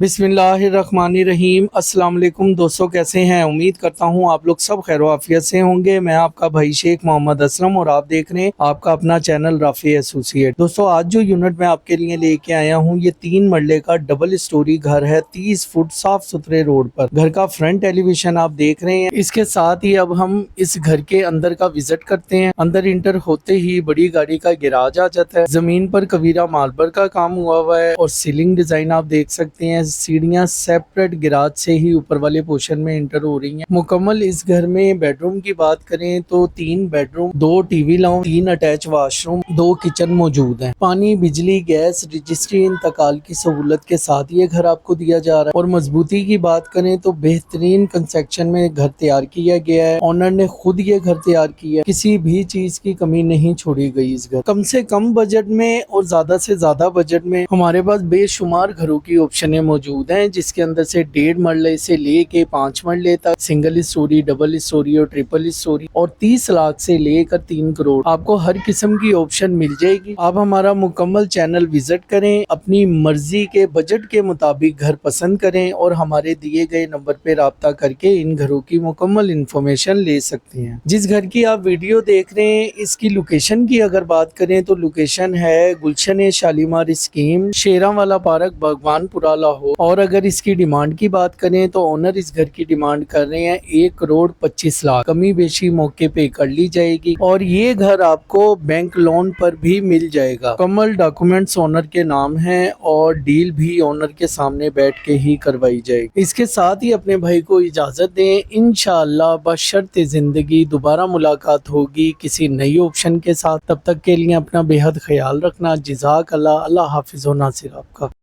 بسم اللہ الرحمن الرحیم۔ السلام علیکم دوستو، کیسے ہیں؟ امید کرتا ہوں آپ لوگ سب خیر و عافیت سے ہوں گے۔ میں آپ کا بھائی شیخ محمد اسلم اور آپ دیکھ رہے ہیں آپ کا اپنا چینل رافی ایسوسی ایٹ۔ دوستو آج جو یونٹ میں آپ کے لیے لے کے آیا ہوں یہ 3 مرلے کا ڈبل اسٹوری گھر ہے، 30 فٹ صاف ستھرے روڈ پر۔ گھر کا فرنٹ ایلیویشن آپ دیکھ رہے ہیں۔ اس کے ساتھ ہی اب ہم اس گھر کے اندر کا وزٹ کرتے ہیں۔ اندر انٹر ہوتے ہی بڑی گاڑی کا گراج آ جاتا ہے۔ زمین پر کویرا ماربل کا کام ہوا ہے اور سیلنگ ڈیزائن آپ دیکھ سکتے ہیں۔ سیڑھیاں سیپریٹ گراج سے ہی اوپر والے پورشن میں انٹر ہو رہی ہیں۔ مکمل اس گھر میں بیڈ روم کی بات کریں تو 3 bed room, 2 T V lounge, 3 attach wash room, 2 kitchen موجود ہیں۔ پانی، بجلی، گیس، رجسٹری انتقال کی سہولت کے ساتھ یہ گھر آپ کو دیا جا رہا ہے۔ اور مضبوطی کی بات کریں تو بہترین کنسٹرکشن میں گھر تیار کیا گیا ہے۔ اونر نے خود یہ گھر تیار کیا ہے، کسی بھی چیز کی کمی نہیں چھوڑی گئی اس گھر۔ کم سے کم بجٹ میں اور زیادہ سے زیادہ بجٹ میں ہمارے پاس بے شمار گھروں کی آپشنیں موجود ہیں، جس کے اندر سے 1.5 مرلے سے لے کے 5 مرلے تک، سنگل اسٹوری، ڈبل اسٹوری اور ٹرپل اسٹوری، اور 30 لاکھ سے لے کر 3 کروڑ آپ کو ہر قسم کی آپشن مل جائے گی۔ آپ ہمارا مکمل چینل وزٹ کریں، اپنی مرضی کے بجٹ کے مطابق گھر پسند کریں اور ہمارے دیے گئے نمبر پہ رابطہ کر کے ان گھروں کی مکمل انفارمیشن لے سکتے ہیں۔ جس گھر کی آپ ویڈیو دیکھ رہے ہیں اس کی لوکیشن کی اگر بات کریں تو لوکیشن ہے گلشن شالیمار اسکیم، شیراں والا پارک، بھگوان پورہ، لاہور۔ اور اگر اس کی ڈیمانڈ کی بات کریں تو اونر اس گھر کی ڈیمانڈ کر رہے ہیں 1,25,00,000، کمی بیشی موقع پہ کر لی جائے گی اور یہ گھر آپ کو بینک لون پر بھی مل جائے گا۔ مکمل ڈاکومنٹس اونر کے نام ہیں اور ڈیل بھی اونر کے سامنے بیٹھ کے ہی کروائی جائے گی۔ اس کے ساتھ ہی اپنے بھائی کو اجازت دیں، انشاءاللہ بشرط زندگی دوبارہ ملاقات ہوگی کسی نئی آپشن کے ساتھ۔ تب تک کے لیے اپنا بے حد خیال رکھنا۔ جزاک اللہ۔ اللہ حافظ و ناصر آپ کا۔